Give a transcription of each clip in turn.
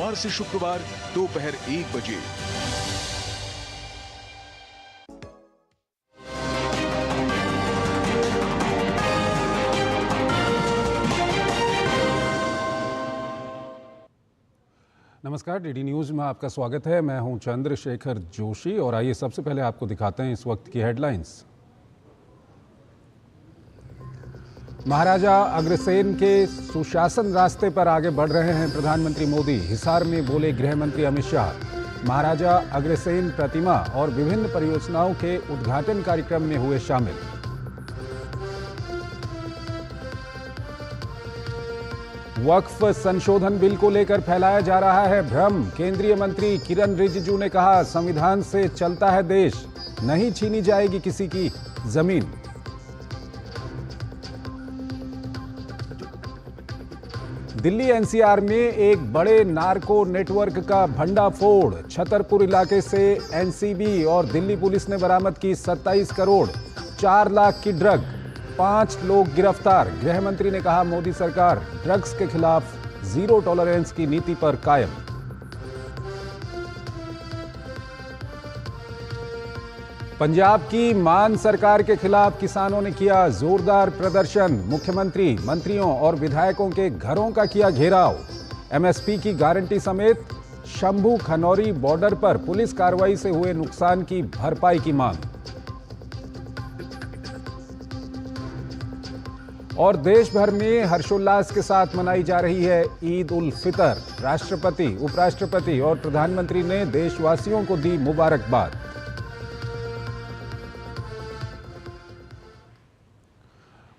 सोमवार से शुक्रवार दोपहर 1 बजे। नमस्कार, डीडी न्यूज में आपका स्वागत है। मैं हूं चंद्रशेखर जोशी और आइए सबसे पहले आपको दिखाते हैं इस वक्त की हेडलाइंस। महाराजा अग्रसेन के सुशासन रास्ते पर आगे बढ़ रहे हैं प्रधानमंत्री मोदी। हिसार में बोले गृह मंत्री अमित शाह। महाराजा अग्रसेन प्रतिमा और विभिन्न परियोजनाओं के उद्घाटन कार्यक्रम में हुए शामिल। वक्फ संशोधन बिल को लेकर फैलाया जा रहा है भ्रम। केंद्रीय मंत्री किरण रिजिजू ने कहा, संविधान से चलता है देश, नहीं छीनी जाएगी किसी की जमीन। दिल्ली एनसीआर में एक बड़े नार्को नेटवर्क का भंडाफोड़। छतरपुर इलाके से एनसीबी और दिल्ली पुलिस ने बरामद की 27 करोड़ 4 लाख की ड्रग। 5 लोग गिरफ्तार। गृह मंत्री ने कहा, मोदी सरकार ड्रग्स के खिलाफ जीरो टॉलरेंस की नीति पर कायम। पंजाब की मान सरकार के खिलाफ किसानों ने किया जोरदार प्रदर्शन। मुख्यमंत्री, मंत्रियों और विधायकों के घरों का किया घेराव। एमएसपी की गारंटी समेत शंभू खनौरी बॉर्डर पर पुलिस कार्रवाई से हुए नुकसान की भरपाई की मांग। और देश भर में हर्षोल्लास के साथ मनाई जा रही है ईद उल फितर। राष्ट्रपति, उपराष्ट्रपति और प्रधानमंत्री ने देशवासियों को दी मुबारकबाद।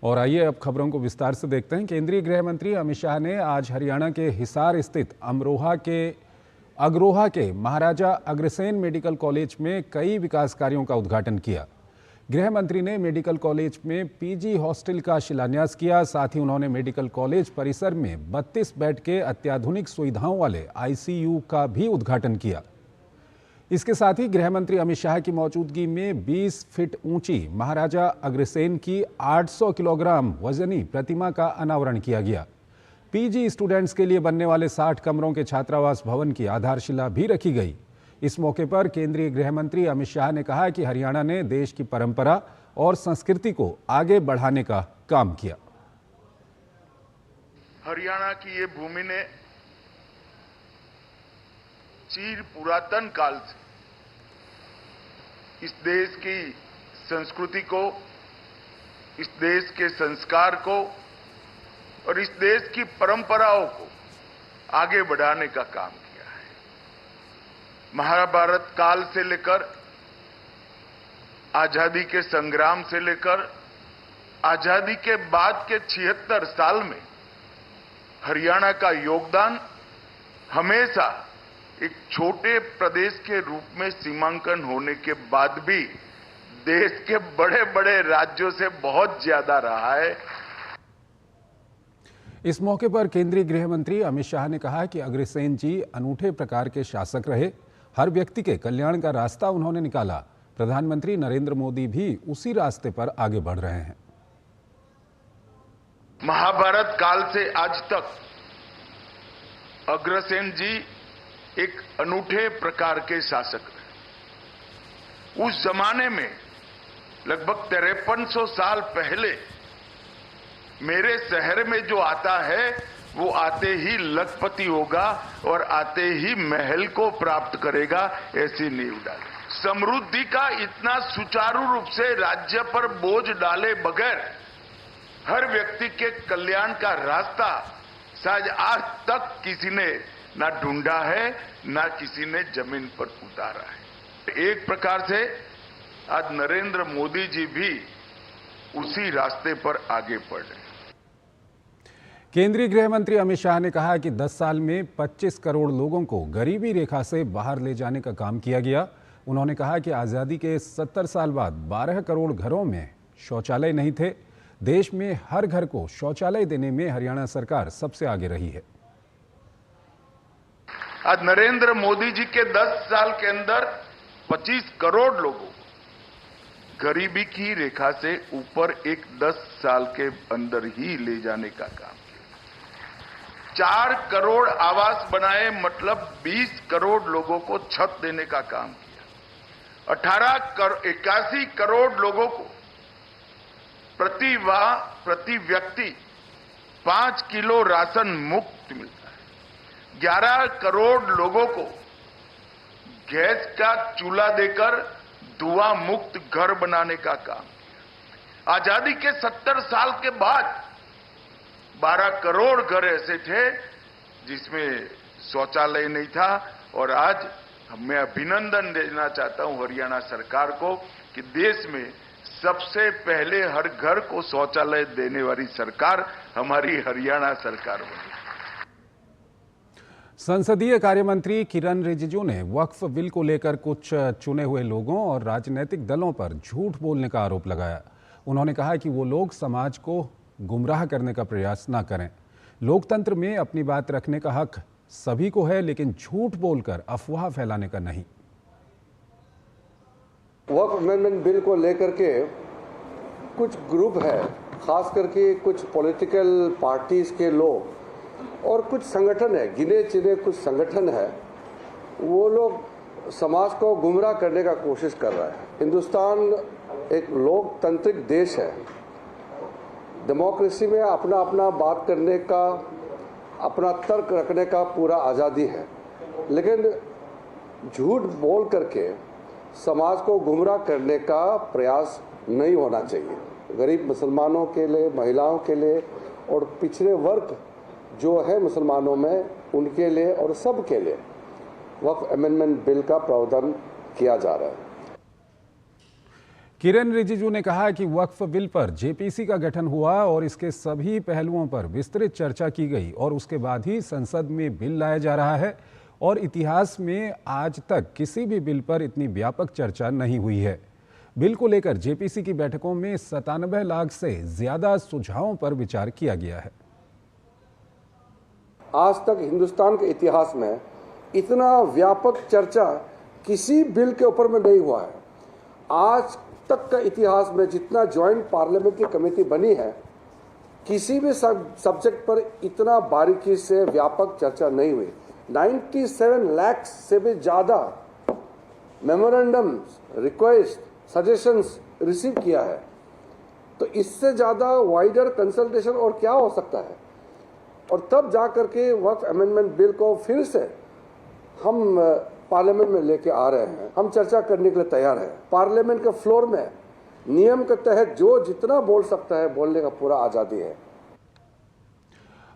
और आइए अब खबरों को विस्तार से देखते हैं। केंद्रीय गृह मंत्री अमित शाह ने आज हरियाणा के हिसार स्थित अग्रोहा के महाराजा अग्रसेन मेडिकल कॉलेज में कई विकास कार्यों का उद्घाटन किया। गृह मंत्री ने मेडिकल कॉलेज में पीजी हॉस्टल का शिलान्यास किया। साथ ही उन्होंने मेडिकल कॉलेज परिसर में 32 बेड के अत्याधुनिक सुविधाओं वाले आईसीयू का भी उद्घाटन किया। इसके साथ ही गृह मंत्री अमित शाह की मौजूदगी में 20 फीट ऊंची महाराजा अग्रसेन की 800 किलोग्राम वजनी प्रतिमा का अनावरण किया गया। पीजी स्टूडेंट्स के लिए बनने वाले 60 कमरों के छात्रावास भवन की आधारशिला भी रखी गई। इस मौके पर केंद्रीय गृह मंत्री अमित शाह ने कहा कि हरियाणा ने देश की परंपरा और संस्कृति को आगे बढ़ाने का काम किया। हरियाणा की ये भूमि ने चिर पुरातन काल से इस देश की संस्कृति को, इस देश के संस्कार को और इस देश की परंपराओं को आगे बढ़ाने का काम किया है। महाभारत काल से लेकर आजादी के संग्राम से लेकर आजादी के बाद के 76 साल में हरियाणा का योगदान हमेशा एक छोटे प्रदेश के रूप में सीमांकन होने के बाद भी देश के बड़े बड़े राज्यों से बहुत ज्यादा रहा है। इस मौके पर केंद्रीय गृह मंत्री अमित शाह ने कहा कि अग्रसेन जी अनूठे प्रकार के शासक रहे। हर व्यक्ति के कल्याण का रास्ता उन्होंने निकाला। प्रधानमंत्री नरेंद्र मोदी भी उसी रास्ते पर आगे बढ़ रहे हैं। महाभारत काल से आज तक अग्रसेन जी एक अनूठे प्रकार के शासक रहे। उस जमाने में लगभग 5300 साल पहले मेरे शहर में जो आता है वो आते ही लखपति होगा और आते ही महल को प्राप्त करेगा, ऐसी नींव डाली। समृद्धि का इतना सुचारू रूप से राज्य पर बोझ डाले बगैर हर व्यक्ति के कल्याण का रास्ता शायद आज तक किसी ने ना ढूंढा है, ना किसी ने जमीन पर उतारा है। एक प्रकार से आज नरेंद्र मोदी जी भी उसी रास्ते पर आगे बढ़ रहे हैं। केंद्रीय गृह मंत्री अमित शाह ने कहा कि 10 साल में 25 करोड़ लोगों को गरीबी रेखा से बाहर ले जाने का काम किया गया। उन्होंने कहा कि आजादी के 70 साल बाद 12 करोड़ घरों में शौचालय नहीं थे। देश में हर घर को शौचालय देने में हरियाणा सरकार सबसे आगे रही है। आज नरेंद्र मोदी जी के 10 साल के अंदर 25 करोड़ लोगों को गरीबी की रेखा से ऊपर एक 10 साल के अंदर ही ले जाने का काम किया। 4 करोड़ आवास बनाए, मतलब 20 करोड़ लोगों को छत देने का काम किया। 81 करोड़ लोगों को प्रति व्यक्ति 5 किलो राशन मुफ्त मिलता है। 11 करोड़ लोगों को गैस का चूल्हा देकर धुआं मुक्त घर बनाने का काम किया। आजादी के 70 साल के बाद 12 करोड़ घर ऐसे थे जिसमें शौचालय नहीं था, और आज मैं अभिनंदन देना चाहता हूं हरियाणा सरकार को कि देश में सबसे पहले हर घर को शौचालय देने वाली सरकार हमारी हरियाणा सरकार बनी। संसदीय कार्य मंत्री किरण रिजिजू ने वक्फ बिल को लेकर कुछ चुने हुए लोगों और राजनीतिक दलों पर झूठ बोलने का आरोप लगाया। उन्होंने कहा कि वो लोग समाज को गुमराह करने का प्रयास ना करें। लोकतंत्र में अपनी बात रखने का हक सभी को है, लेकिन झूठ बोलकर अफवाह फैलाने का नहीं। वक्फ अमेंडमेंट बिल को लेकर के कुछ ग्रुप है, खास करके कुछ पॉलिटिकल पार्टीज के लोग और कुछ संगठन है, गिने चुने कुछ संगठन है, वो लोग समाज को गुमराह करने का कोशिश कर रहा है। हिंदुस्तान एक लोकतांत्रिक देश है। डेमोक्रेसी में अपना अपना बात करने का, अपना तर्क रखने का पूरा आज़ादी है, लेकिन झूठ बोल करके समाज को गुमराह करने का प्रयास नहीं होना चाहिए। गरीब मुसलमानों के लिए, महिलाओं के लिए और पिछड़े वर्ग जो है मुसलमानों में, उनके लिए और सब के लिए वक्फ अमेंडमेंट बिल का प्रावधान किया जा रहा है। किरण रिजिजू ने कहा कि वक्फ बिल पर जेपीसी का गठन हुआ और इसके सभी पहलुओं पर विस्तृत चर्चा की गई और उसके बाद ही संसद में बिल लाया जा रहा है, और इतिहास में आज तक किसी भी बिल पर इतनी व्यापक चर्चा नहीं हुई है। बिल को लेकर जेपीसी की बैठकों में 97 लाख से ज्यादा सुझावों पर विचार किया गया है। आज तक हिंदुस्तान के इतिहास में इतना व्यापक चर्चा किसी बिल के ऊपर में नहीं हुआ है। आज तक का इतिहास में जितना ज्वाइंट पार्लियामेंट की कमेटी बनी है, किसी भी सब्जेक्ट पर इतना बारीकी से व्यापक चर्चा नहीं हुई। 97 लाख से भी ज़्यादा मेमोरेंडम, रिक्वेस्ट, सजेशंस रिसीव किया है, तो इससे ज़्यादा वाइडर कंसल्टेशन और क्या हो सकता है। और तब जा करके वक्फ अमेंडमेंट बिल को फिर से हम पार्लियामेंट में लेके आ रहे हैं। हम चर्चा करने के लिए तैयार हैं। पार्लियामेंट के फ्लोर में नियम के तहत जो जितना बोल सकता है बोलने का पूरा आज़ादी है।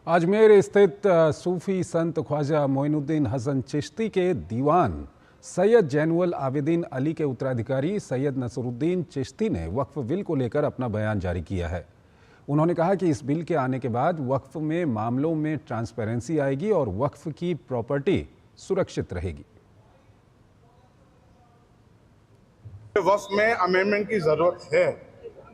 अजमेर स्थित सूफी संत ख्वाजा मोइनुद्दीन हसन चिश्ती के दीवान सैयद जैनुल आबिदीन अली के उत्तराधिकारी सैयद नसरुद्दीन चिश्ती ने वक्फ बिल को लेकर अपना बयान जारी किया है। उन्होंने कहा कि इस बिल के आने के बाद वक्फ में मामलों में ट्रांसपेरेंसी आएगी और वक्फ की प्रॉपर्टी सुरक्षित रहेगी। वक्फ में अमेंडमेंट की जरूरत है।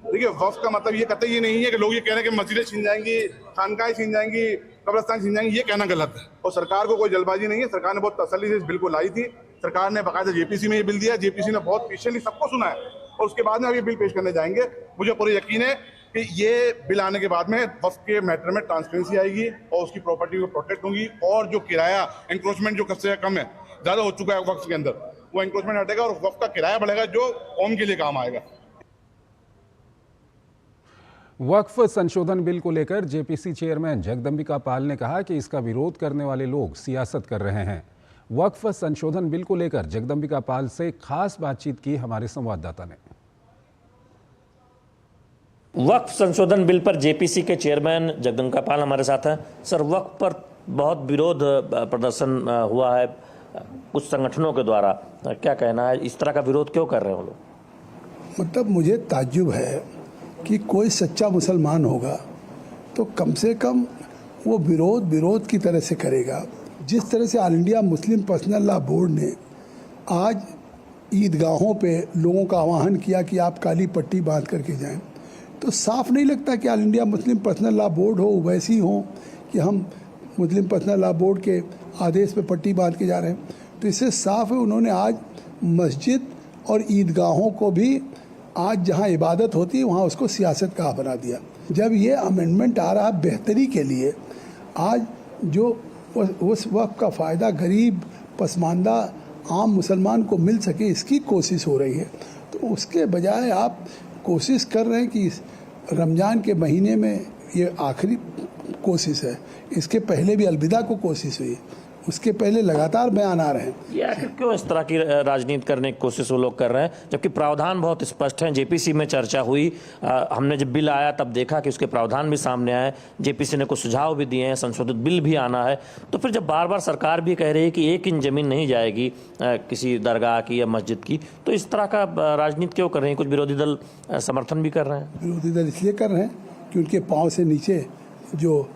देखिए, वक्फ का मतलब ये कतई ये नहीं है कि लोग ये कह रहे हैं कि मस्जिदें छीन जाएंगी, खानकाएं छीन जाएंगी, कब्रिस्तान छीन जाएंगी, ये कहना गलत है। और सरकार को कोई जल्दबाजी नहीं है। सरकार ने बहुत तसल्ली से इस बिल को लाई थी। सरकार ने बाकायदा जेपीसी में ये बिल दिया। जेपीसी ने बहुत पेशेंटली सबको सुना है और उसके बाद में अब ये बिल पेश करने जाएंगे। मुझे पूरा यकीन है कि ये बिल आने के बाद में वक्फ के मैटर में ट्रांसपेरेंसी आएगी और उसकी प्रॉपर्टी को प्रोटेक्ट होंगी, और जो किराया एंक्रोचमेंट जो सबसे कम है, ज्यादा हो चुका है वक्फ के अंदर, वो एंक्रोचमेंट हटेगा और वक्फ का किराया बढ़ेगा जो कौम के लिए काम आएगा। वक्फ संशोधन बिल को लेकर जेपीसी चेयरमैन जगदम्बिका पाल ने कहा कि इसका विरोध करने वाले लोग सियासत कर रहे हैं। वक्फ संशोधन बिल को लेकर जगदम्बिका पाल से खास बातचीत की हमारे संवाददाता ने। वक्फ संशोधन बिल पर जेपीसी के चेयरमैन जगदम्बिका पाल हमारे साथ हैं। सर, वक्फ पर बहुत विरोध प्रदर्शन हुआ है कुछ संगठनों के द्वारा, क्या कहना है? इस तरह का विरोध क्यों कर रहे हैं वो लोग? मतलब मुझे ताज्जुब है कि कोई सच्चा मुसलमान होगा तो कम से कम वो विरोध की तरह से करेगा। जिस तरह से all India Muslim personal law board ने आज ईदगाहों पे लोगों का आह्वान किया कि आप काली पट्टी बांध करके जाएं, तो साफ नहीं लगता कि all India Muslim personal law board हो वैसी हो कि हम मुस्लिम पर्सनल लॉ बोर्ड के आदेश पे पट्टी बांध के जा रहे हैं। तो इससे साफ है उन्होंने आज मस्जिद और ईदगाहों को भी आज जहां इबादत होती है वहां उसको सियासत का बना दिया। जब ये अमेंडमेंट आ रहा बेहतरी के लिए, आज जो उस वक्त का फ़ायदा गरीब पसमानदा आम मुसलमान को मिल सके, इसकी कोशिश हो रही है। तो उसके बजाय आप कोशिश कर रहे हैं कि रमज़ान के महीने में ये आखिरी कोशिश है। इसके पहले भी अलविदा को कोशिश हुई, उसके पहले लगातार बयान आ रहे हैं। ये आखिर क्यों इस तरह की राजनीति करने की कोशिश वो लोग कर रहे हैं, जबकि प्रावधान बहुत स्पष्ट हैं। जेपीसी में चर्चा हुई, हमने जब बिल आया तब देखा कि उसके प्रावधान भी सामने आए, जेपीसी ने कुछ सुझाव भी दिए हैं, संशोधित बिल भी आना है। तो फिर जब बार बार सरकार भी कह रही है कि 1 इंच जमीन नहीं जाएगी किसी दरगाह की या मस्जिद की, तो इस तरह का राजनीति क्यों कर रहे हैं? कुछ विरोधी दल समर्थन भी कर रहे हैं। विरोधी दल इसलिए कर रहे हैं कि उनके पाँव से नीचे जो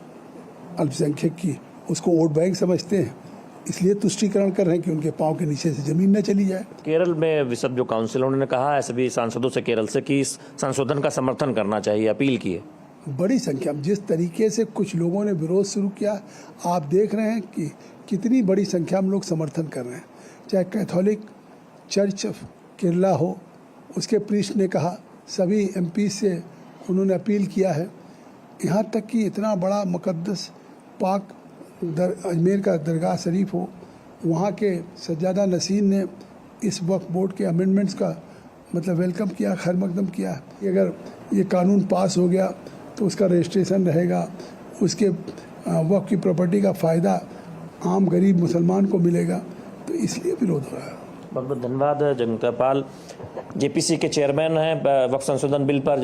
अल्पसंख्यक की उसको वोट बैंक समझते हैं, इसलिए तुष्टीकरण कर रहे हैं कि उनके पांव के नीचे से जमीन न चली जाए। केरल में विसब जो काउंसिल उन्होंने कहा है सभी सांसदों से केरल से कि इस संशोधन का समर्थन करना चाहिए, अपील की है। बड़ी संख्या में जिस तरीके से कुछ लोगों ने विरोध शुरू किया, आप देख रहे हैं कि कितनी बड़ी संख्या में लोग समर्थन कर रहे हैं। चाहे कैथोलिक चर्च ऑफ केरला हो, उसके प्रीस्ट ने कहा, सभी MP से उन्होंने अपील किया है। यहाँ तक कि इतना बड़ा मुकद्दस पाक अजमेर का दरगाह शरीफ हो, वहाँ के सज्जादा नसीन ने इस वक्फ बोर्ड के अमेंडमेंट्स का मतलब वेलकम किया, खैर मकदम किया कि अगर ये कानून पास हो गया तो उसका रजिस्ट्रेशन रहेगा, उसके वक्फ की प्रॉपर्टी का फ़ायदा आम गरीब मुसलमान को मिलेगा, तो इसलिए विरोध हो रहा है। बहुत बहुत धन्यवाद। जगदम्बिका पाल जेपीसी के चेयरमैन हैं वक्फ संशोधन बिल पर,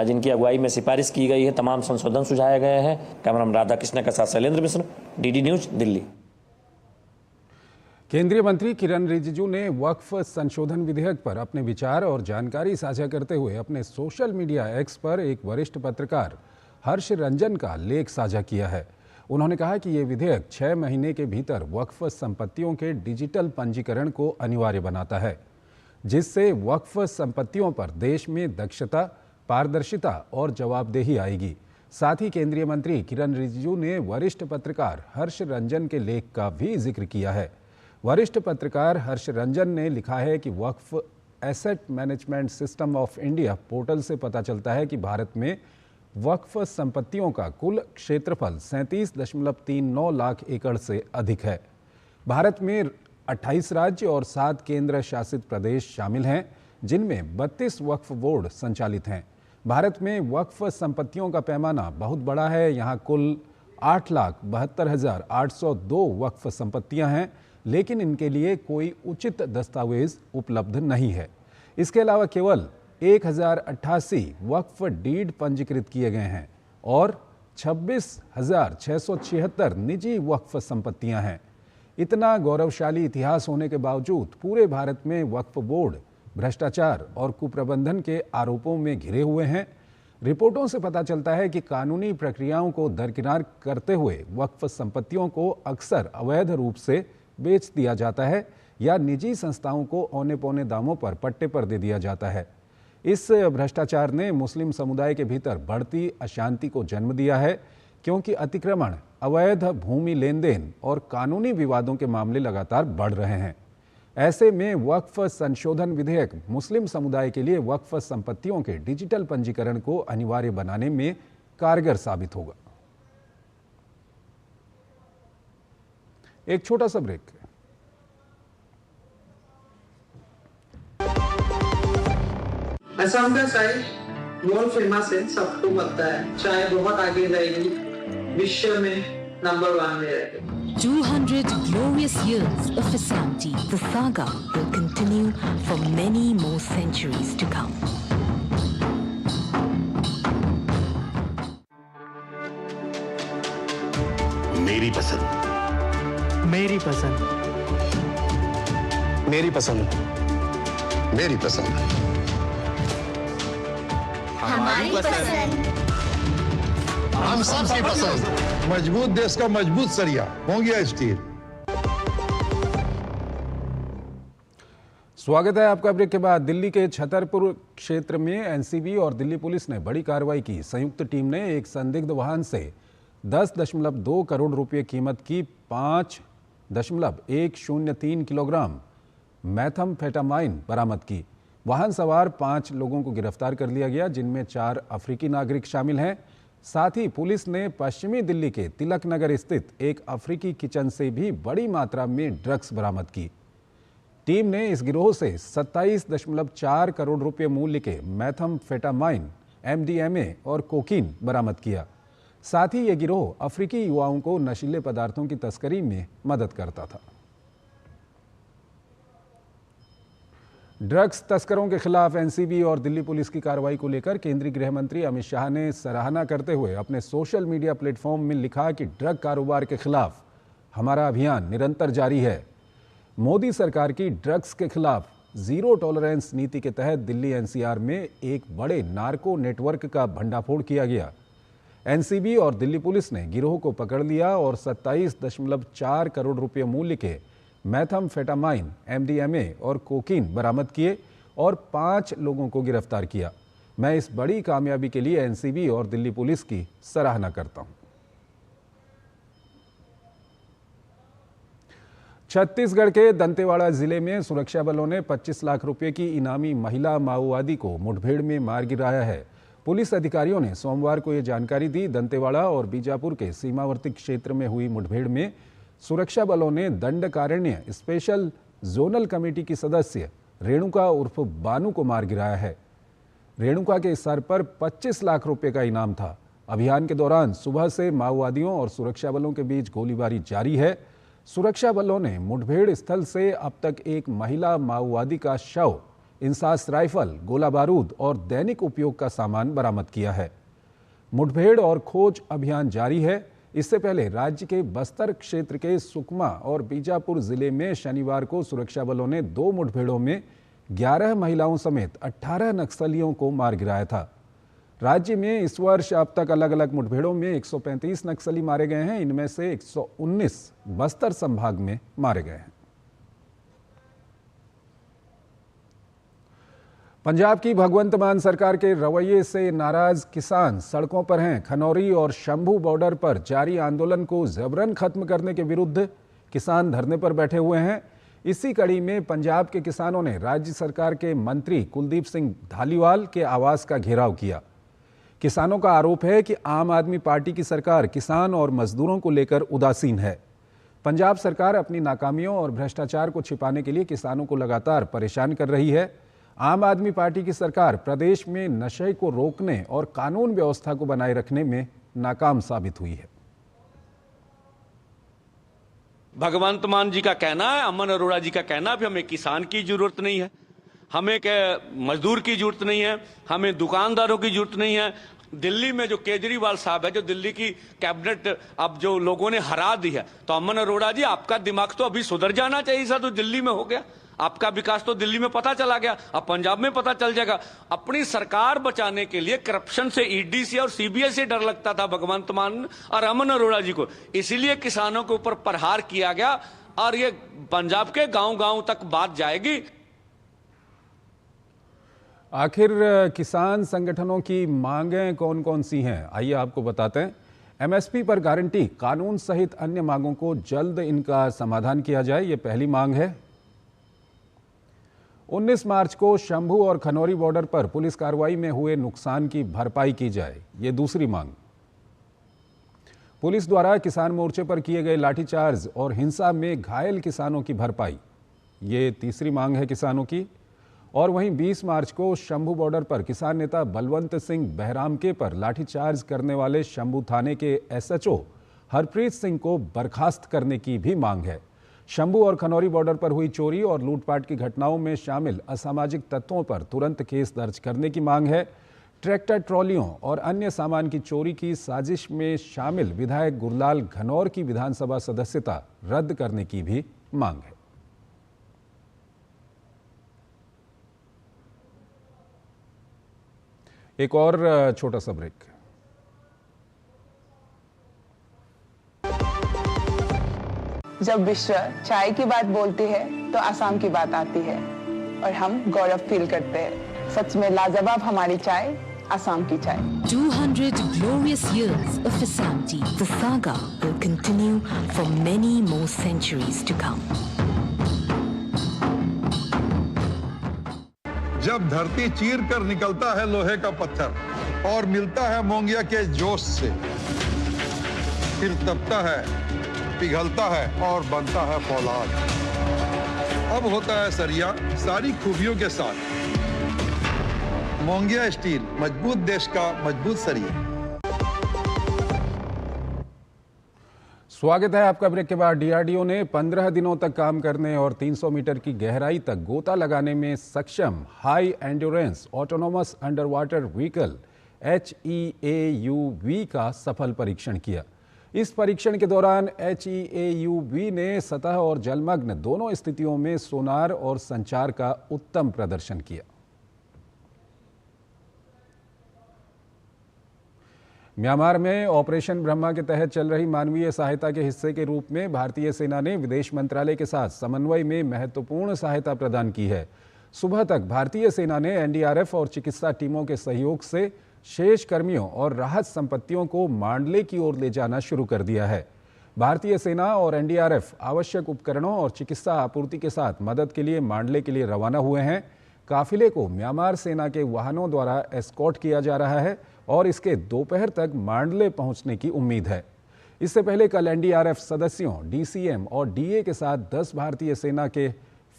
जिनकी अगुवाई में सिफारिश की गई है, तमाम संशोधन सुझाए गए हैं। कैमरामैन राधा कृष्ण के साथ शैलेंद्र मिश्र, DD न्यूज, दिल्ली। केंद्रीय मंत्री किरण रिजिजू ने वक्फ संशोधन विधेयक पर अपने विचार और जानकारी साझा करते हुए अपने सोशल मीडिया X पर एक वरिष्ठ पत्रकार हर्ष रंजन का लेख साझा किया है। उन्होंने कहा कि ये विधेयक 6 महीने के भीतर वक्फ संपत्तियों के डिजिटल पंजीकरण को अनिवार्य बनाता है, जिससे वक्फ संपत्तियों पर देश में दक्षता, पारदर्शिता और जवाबदेही आएगी। साथ ही केंद्रीय मंत्री किरण रिजिजू ने वरिष्ठ पत्रकार हर्ष रंजन के लेख का भी जिक्र किया है। वरिष्ठ पत्रकार हर्ष रंजन ने लिखा है कि Waqf asset management system of India portal से पता चलता है कि भारत में वक्फ संपत्तियों का कुल क्षेत्रफल 37.39 लाख एकड़ से अधिक है। भारत में 28 राज्य और 7 केंद्र शासित प्रदेश शामिल हैं, जिनमें 32 वक्फ बोर्ड संचालित हैं। भारत में वक्फ संपत्तियों का पैमाना बहुत बड़ा है। यहाँ कुल 8,72,802 वक्फ संपत्तियां हैं, लेकिन इनके लिए कोई उचित दस्तावेज उपलब्ध नहीं है। इसके अलावा केवल 1088 वक्फ डीड पंजीकृत किए गए हैं और 26,676 निजी वक्फ संपत्तियां हैं। इतना गौरवशाली इतिहास होने के बावजूद पूरे भारत में वक्फ बोर्ड भ्रष्टाचार और कुप्रबंधन के आरोपों में घिरे हुए हैं। रिपोर्टों से पता चलता है कि कानूनी प्रक्रियाओं को दरकिनार करते हुए वक्फ संपत्तियों को अक्सर अवैध रूप से बेच दिया जाता है या निजी संस्थाओं को औने पौने दामों पर पट्टे पर दे दिया जाता है। इस भ्रष्टाचार ने मुस्लिम समुदाय के भीतर बढ़ती अशांति को जन्म दिया है, क्योंकि अतिक्रमण, अवैध भूमि लेन देन और कानूनी विवादों के मामले लगातार बढ़ रहे हैं। ऐसे में वक्फ संशोधन विधेयक मुस्लिम समुदाय के लिए वक्फ संपत्तियों के डिजिटल पंजीकरण को अनिवार्य बनाने में कारगर साबित होगा। एक छोटा सा ब्रेक। असम का चाय वर्ल्ड फेमस है, सबको पता है। चाय बहुत आगे रहेगी, विश्व में नंबर 1 में रहेगी। 200 glorious years of Assam tea. The saga will continue for many more centuries to come. मेरी पसंद, मेरी पसंद, मेरी पसंद, मेरी पसंद, हमारी पसंद, हम सबकी पसंद। मजबूत देश का मजबूत सरिया हो गया स्टील। स्वागत है आपका ब्रेक के बाद। दिल्ली के छतरपुर क्षेत्र में एनसीबी और दिल्ली पुलिस ने बड़ी कार्रवाई की। संयुक्त टीम ने एक संदिग्ध वाहन से 10.2 करोड़ रुपए कीमत की 5.103 किलोग्राम मैथमफेटामाइन बरामद की। वाहन सवार 5 लोगों को गिरफ्तार कर लिया गया, जिनमें 4 अफ्रीकी नागरिक शामिल हैं। साथ ही पुलिस ने पश्चिमी दिल्ली के तिलक नगर स्थित एक अफ्रीकी किचन से भी बड़ी मात्रा में ड्रग्स बरामद की। टीम ने इस गिरोह से 27.4 करोड़ रुपए मूल्य के मेथाम्फेटामाइन, MDMA और कोकीन बरामद किया। साथ ही यह गिरोह अफ्रीकी युवाओं को नशीले पदार्थों की तस्करी में मदद करता था। ड्रग्स तस्करों के खिलाफ एनसीबी और दिल्ली पुलिस की कार्रवाई को लेकर केंद्रीय गृह मंत्री अमित शाह ने सराहना करते हुए अपने सोशल मीडिया प्लेटफॉर्म में लिखा कि ड्रग कारोबार के खिलाफ हमारा अभियान निरंतर जारी है। मोदी सरकार की ड्रग्स के खिलाफ जीरो टॉलरेंस नीति के तहत दिल्ली एनसीआर में एक बड़े नार्को नेटवर्क का भंडाफोड़ किया गया। एनसीबी और दिल्ली पुलिस ने गिरोह को पकड़ लिया और 27.4 करोड़ रुपए मूल्य के मेथाम्फेटामाइन, MDMA और कोकीन बरामद किए और 5 लोगों को गिरफ्तार किया। मैं इस बड़ी कामयाबी के लिए एनसीबी और दिल्ली पुलिस की सराहना करता हूं। छत्तीसगढ़ के दंतेवाड़ा जिले में सुरक्षा बलों ने 25 लाख रुपए की इनामी महिला माओवादी को मुठभेड़ में मार गिराया है। पुलिस अधिकारियों ने सोमवार को यह जानकारी दी। दंतेवाड़ा और बीजापुर के सीमावर्ती क्षेत्र में हुई मुठभेड़ में सुरक्षा बलों ने दंडकारण्य स्पेशल जोनल कमेटी की सदस्य रेणुका उर्फ बानू को मार गिराया है। रेणुका के सर पर 25 लाख रुपए का इनाम था। अभियान के दौरान सुबह से माओवादियों और सुरक्षा बलों के बीच गोलीबारी जारी है। सुरक्षा बलों ने मुठभेड़ स्थल से अब तक एक महिला माओवादी का शव, इंसास राइफल, गोला बारूद और दैनिक उपयोग का सामान बरामद किया है। मुठभेड़ और खोज अभियान जारी है। इससे पहले राज्य के बस्तर क्षेत्र के सुकमा और बीजापुर जिले में शनिवार को सुरक्षा बलों ने 2 मुठभेड़ों में 11 महिलाओं समेत 18 नक्सलियों को मार गिराया था। राज्य में इस वर्ष अब तक अलग अलग मुठभेड़ों में 135 नक्सली मारे गए हैं। इनमें से 119 बस्तर संभाग में मारे गए हैं। पंजाब की भगवंत मान सरकार के रवैये से नाराज किसान सड़कों पर हैं। खनौरी और शंभू बॉर्डर पर जारी आंदोलन को जबरन खत्म करने के विरुद्ध किसान धरने पर बैठे हुए हैं। इसी कड़ी में पंजाब के किसानों ने राज्य सरकार के मंत्री कुलदीप सिंह धालीवाल के आवास का घेराव किया। किसानों का आरोप है कि आम आदमी पार्टी की सरकार किसान और मजदूरों को लेकर उदासीन है। पंजाब सरकार अपनी नाकामियों और भ्रष्टाचार को छिपाने के लिए किसानों को लगातार परेशान कर रही है। आम आदमी पार्टी की सरकार प्रदेश में नशे को रोकने और कानून व्यवस्था को बनाए रखने में नाकाम साबित हुई है। भगवंत मान जी का कहना है, अमन अरोड़ा जी का कहना है कि हमें किसान की जरूरत नहीं है, हमें मजदूर की जरूरत नहीं है, हमें दुकानदारों की जरूरत नहीं है। दिल्ली में जो केजरीवाल साहब है, जो दिल्ली की कैबिनेट अब जो लोगों ने हरा दी है, तो अमन अरोड़ा जी आपका दिमाग तो अभी सुधर जाना चाहिए था। तो दिल्ली में हो गया, आपका विकास तो दिल्ली में पता चला गया, अब पंजाब में पता चल जाएगा। अपनी सरकार बचाने के लिए करप्शन से ईडी से और सीबीआई से डर लगता था भगवंत मान और अमन अरोड़ा जी को, इसीलिए किसानों के ऊपर प्रहार किया गया और ये पंजाब के गांव-गांव तक बात जाएगी। आखिर किसान संगठनों की मांगें कौन कौन सी हैं, आइए आपको बताते हैं। एमएसपी पर गारंटी, कानून सहित अन्य मांगों को जल्द इनका समाधान किया जाए, ये पहली मांग है। 19 मार्च को शंभू और खनौरी बॉर्डर पर पुलिस कार्रवाई में हुए नुकसान की भरपाई की जाए, ये दूसरी मांग। पुलिस द्वारा किसान मोर्चे पर किए गए लाठीचार्ज और हिंसा में घायल किसानों की भरपाई, ये तीसरी मांग है किसानों की। और वहीं 20 मार्च को शंभू बॉर्डर पर किसान नेता बलवंत सिंह बहरामके पर लाठीचार्ज करने वाले शंभू थाने के एसएचओ हरप्रीत सिंह को बर्खास्त करने की भी मांग है। शंभू और खनौरी बॉर्डर पर हुई चोरी और लूटपाट की घटनाओं में शामिल असामाजिक तत्वों पर तुरंत केस दर्ज करने की मांग है। ट्रैक्टर ट्रॉलियों और अन्य सामान की चोरी की साजिश में शामिल विधायक गुरलाल घनौर की विधानसभा सदस्यता रद्द करने की भी मांग है। एक और छोटा सा ब्रेक। जब विश्व चाय की बात बोलती है तो असम की बात आती है और हम गौरव फील करते हैं। सच में लाजवाब हमारी चाय, असम की चाय। 200 glorious years of Assam tea. The saga will continue for many more centuries to come. जब धरती चीर कर निकलता है लोहे का पत्थर, और मिलता है मोंगिया के जोश से, फिर तपता है, पिघलता है और बनता है फौलाद। अब होता है सरिया सारी खूबियों के साथ। मोंगिया स्टील, मजबूत देश का मजबूत सरिया। स्वागत है आपका। ब्रेक के बाद डीआरडीओ ने 15 दिनों तक काम करने और 300 मीटर की गहराई तक गोता लगाने में सक्षम high endurance autonomous under water vehicle HEAUV का सफल परीक्षण किया। इस परीक्षण के दौरान HEAUV ने सतह और जलमग्न दोनों स्थितियों में सोनार और संचार का उत्तम प्रदर्शन किया। म्यांमार में ऑपरेशन ब्रह्मा के तहत चल रही मानवीय सहायता के हिस्से के रूप में भारतीय सेना ने विदेश मंत्रालय के साथ समन्वय में महत्वपूर्ण सहायता प्रदान की है। सुबह तक भारतीय सेना ने NDRF और चिकित्सा टीमों के सहयोग से शेष कर्मियों और राहत संपत्तियों को मांडले की ओर ले जाना शुरू कर दिया है। भारतीय सेना और NDRF आवश्यक उपकरणों और चिकित्सा आपूर्ति के साथ मदद के लिए मांडले के लिए रवाना हुए हैं। काफिले को म्यांमार सेना के वाहनों द्वारा एस्कॉर्ट किया जा रहा है और इसके दोपहर तक मांडले पहुंचने की उम्मीद है। इससे पहले कल NDRF सदस्यों, DCM और DA के साथ 10 भारतीय सेना के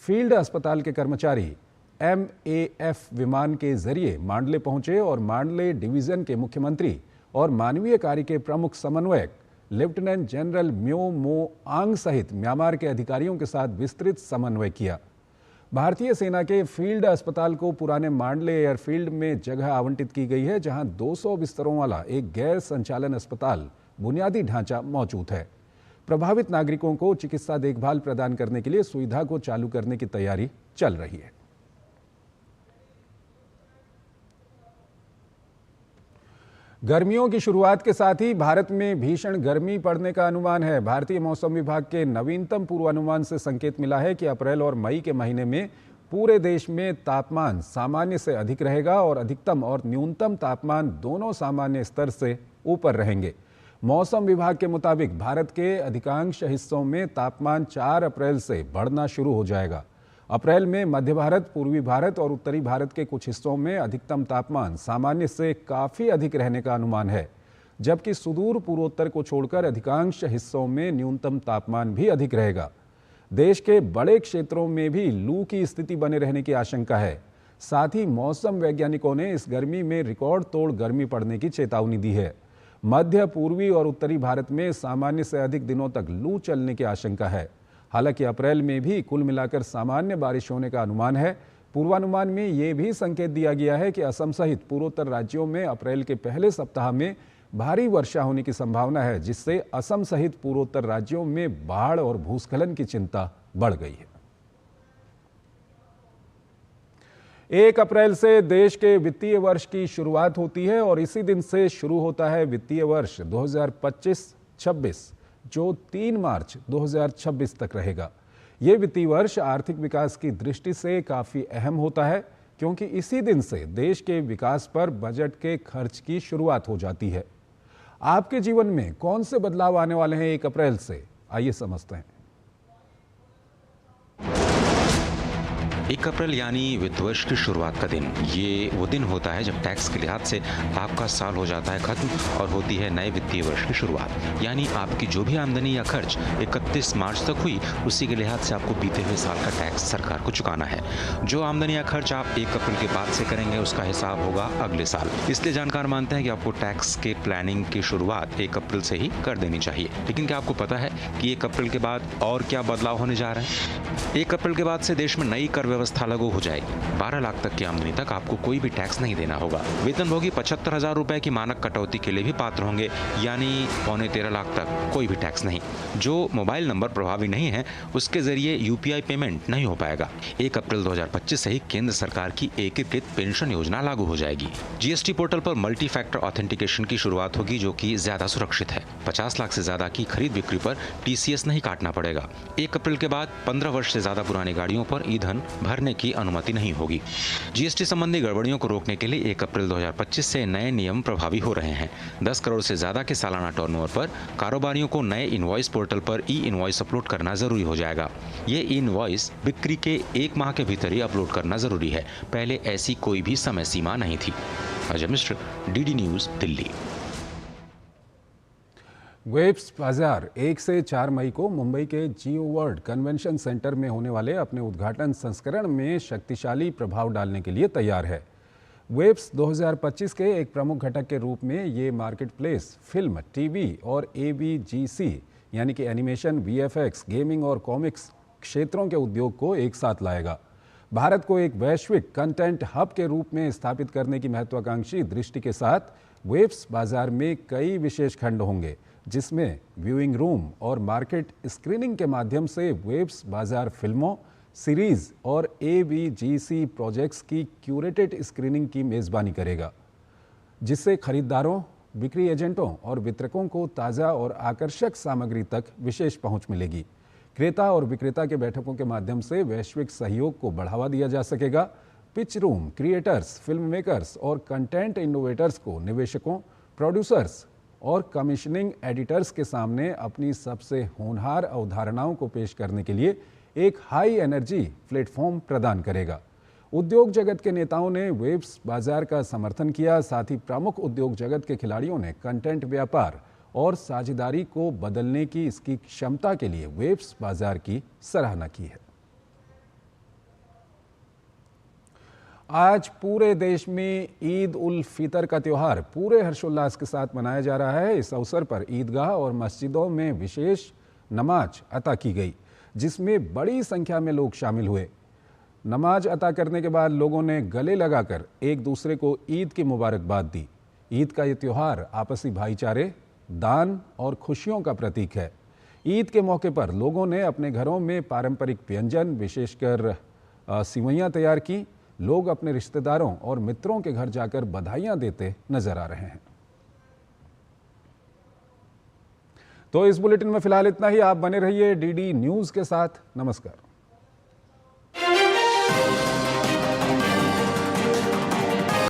फील्ड अस्पताल के कर्मचारी MAF विमान के जरिए मांडले पहुंचे और मांडले डिवीजन के मुख्यमंत्री और मानवीय कार्य के प्रमुख समन्वयक लेफ्टिनेंट जनरल म्यो मो आंग सहित म्यांमार के अधिकारियों के साथ विस्तृत समन्वय किया। भारतीय सेना के फील्ड अस्पताल को पुराने मांडले एयरफील्ड में जगह आवंटित की गई है, जहां 200 बिस्तरों वाला एक गैर संचालन अस्पताल बुनियादी ढांचा मौजूद है। प्रभावित नागरिकों को चिकित्सा देखभाल प्रदान करने के लिए सुविधा को चालू करने की तैयारी चल रही है। गर्मियों की शुरुआत के साथ ही भारत में भीषण गर्मी पड़ने का अनुमान है। भारतीय मौसम विभाग के नवीनतम पूर्वानुमान से संकेत मिला है कि अप्रैल और मई के महीने में पूरे देश में तापमान सामान्य से अधिक रहेगा और अधिकतम और न्यूनतम तापमान दोनों सामान्य स्तर से ऊपर रहेंगे। मौसम विभाग के मुताबिक भारत के अधिकांश हिस्सों में तापमान 4 अप्रैल से बढ़ना शुरू हो जाएगा। अप्रैल में मध्य भारत, पूर्वी भारत और उत्तरी भारत के कुछ हिस्सों में अधिकतम तापमान सामान्य से काफ़ी अधिक रहने का अनुमान है, जबकि सुदूर पूर्वोत्तर को छोड़कर अधिकांश हिस्सों में न्यूनतम तापमान भी अधिक रहेगा। देश के बड़े क्षेत्रों में भी लू की स्थिति बने रहने की आशंका है। साथ ही मौसम वैज्ञानिकों ने इस गर्मी में रिकॉर्ड तोड़ गर्मी पड़ने की चेतावनी दी है। मध्य, पूर्वी और उत्तरी भारत में सामान्य से अधिक दिनों तक लू चलने की आशंका है। हालांकि अप्रैल में भी कुल मिलाकर सामान्य बारिश होने का अनुमान है। पूर्वानुमान में ये भी संकेत दिया गया है कि असम सहित पूर्वोत्तर राज्यों में अप्रैल के पहले सप्ताह में भारी वर्षा होने की संभावना है, जिससे असम सहित पूर्वोत्तर राज्यों में बाढ़ और भूस्खलन की चिंता बढ़ गई है। 1 अप्रैल से देश के वित्तीय वर्ष की शुरुआत होती है और इसी दिन से शुरू होता है वित्तीय वर्ष 2025-26, जो 3 मार्च 2026 तक रहेगा। ये वित्तीय वर्ष आर्थिक विकास की दृष्टि से काफ़ी अहम होता है, क्योंकि इसी दिन से देश के विकास पर बजट के खर्च की शुरुआत हो जाती है। आपके जीवन में कौन से बदलाव आने वाले हैं 1 अप्रैल से, आइए समझते हैं। 1 अप्रैल यानी वित्त वर्ष की शुरुआत का दिन। ये वो दिन होता है जब टैक्स के लिहाज से आपका साल हो जाता है खत्म और होती है नए वित्तीय वर्ष की शुरुआत। यानी आपकी जो भी आमदनी या खर्च 31 मार्च तक हुई, उसी के लिहाज से आपको बीते हुए साल का टैक्स सरकार को चुकाना है। जो आमदनी या खर्च आप 1 अप्रैल के बाद से करेंगे, उसका हिसाब होगा अगले साल। इसलिए जानकार मानते हैं कि आपको टैक्स के प्लानिंग की शुरुआत 1 अप्रैल से ही कर देनी चाहिए। लेकिन क्या आपको पता है कि 1 अप्रैल के बाद और क्या बदलाव होने जा रहे हैं? 1 अप्रैल के बाद से देश में नई कर व्यवस्था लागू हो जाएगी। 12 लाख तक की आमदनी तक आपको कोई भी टैक्स नहीं देना होगा। वेतनभोगी 75,000 रुपए की मानक कटौती के लिए भी पात्र होंगे, यानी 13.25 लाख तक कोई भी टैक्स नहीं। जो मोबाइल नंबर प्रभावी नहीं है, उसके जरिए UPI पेमेंट नहीं हो पाएगा। 1 अप्रैल 2025 से ही केंद्र सरकार की एकीकृत पेंशन योजना लागू हो जाएगी। GST पोर्टल पर मल्टी फैक्टर ऑथेंटिकेशन की शुरुआत होगी, जो कि ज्यादा सुरक्षित है। 50 लाख से ज्यादा की खरीद बिक्री पर TCS नहीं काटना पड़ेगा। 1 अप्रैल के बाद 15 वर्ष से ज्यादा पुरानी गाड़ियों पर ईंधन भरने की अनुमति नहीं होगी। GST संबंधी गड़बड़ियों को रोकने के लिए 1 अप्रैल 2025 से नए नियम प्रभावी हो रहे हैं। 10 करोड़ से ज्यादा के सालाना टर्नओवर पर कारोबारियों को नए इनवॉइस पोर्टल पर ई-इनवॉइस अपलोड करना जरूरी हो जाएगा। ये इनवॉइस बिक्री के 1 माह के भीतर ही अपलोड करना जरूरी है। पहले ऐसी कोई भी समय सीमा नहीं थी। Ajay Mishra, DD news, Delhi. Webs बाजार 1 से 4 मई को मुंबई के जियो वर्ल्ड कन्वेंशन सेंटर में होने वाले अपने उद्घाटन संस्करण में शक्तिशाली प्रभाव डालने के लिए तैयार है। वेब्स 2025 के एक प्रमुख घटक के रूप में ये मार्केट प्लेस फिल्म, टीवी और AVGC यानी कि एनिमेशन, VFX, गेमिंग और कॉमिक्स क्षेत्रों के उद्योग को एक साथ लाएगा। भारत को एक वैश्विक कंटेंट हब के रूप में स्थापित करने की महत्वाकांक्षी दृष्टि के साथ वेब्स बाजार में कई विशेष खंड होंगे, जिसमें व्यूइंग रूम और मार्केट स्क्रीनिंग के माध्यम से वेब्स बाजार फिल्मों, सीरीज और AVGC प्रोजेक्ट्स की क्यूरेटेड स्क्रीनिंग की मेज़बानी करेगा, जिससे खरीदारों, बिक्री एजेंटों और वितरकों को ताज़ा और आकर्षक सामग्री तक विशेष पहुंच मिलेगी। क्रेता और विक्रेता के बैठकों के माध्यम से वैश्विक सहयोग को बढ़ावा दिया जा सकेगा। Pitch room creators, film makers और कंटेंट इनोवेटर्स को निवेशकों, प्रोड्यूसर्स और कमीशनिंग एडिटर्स के सामने अपनी सबसे होनहार अवधारणाओं को पेश करने के लिए एक हाई एनर्जी प्लेटफॉर्म प्रदान करेगा। उद्योग जगत के नेताओं ने वेब्स बाजार का समर्थन किया। साथ ही प्रमुख उद्योग जगत के खिलाड़ियों ने कंटेंट व्यापार और साझेदारी को बदलने की इसकी क्षमता के लिए वेब्स बाजार की सराहना की है। आज पूरे देश में ईद उल फितर का त्यौहार पूरे हर्षोल्लास के साथ मनाया जा रहा है। इस अवसर पर ईदगाह और मस्जिदों में विशेष नमाज अता की गई, जिसमें बड़ी संख्या में लोग शामिल हुए। नमाज अता करने के बाद लोगों ने गले लगाकर एक दूसरे को ईद की मुबारकबाद दी। ईद का ये त्यौहार आपसी भाईचारे, दान और खुशियों का प्रतीक है। ईद के मौके पर लोगों ने अपने घरों में पारंपरिक व्यंजन, विशेषकर सिवैयाँ तैयार की। लोग अपने रिश्तेदारों और मित्रों के घर जाकर बधाइयाँ देते नजर आ रहे हैं। तो इस बुलेटिन में फिलहाल इतना ही। आप बने रहिए DD न्यूज़ के साथ। नमस्कार।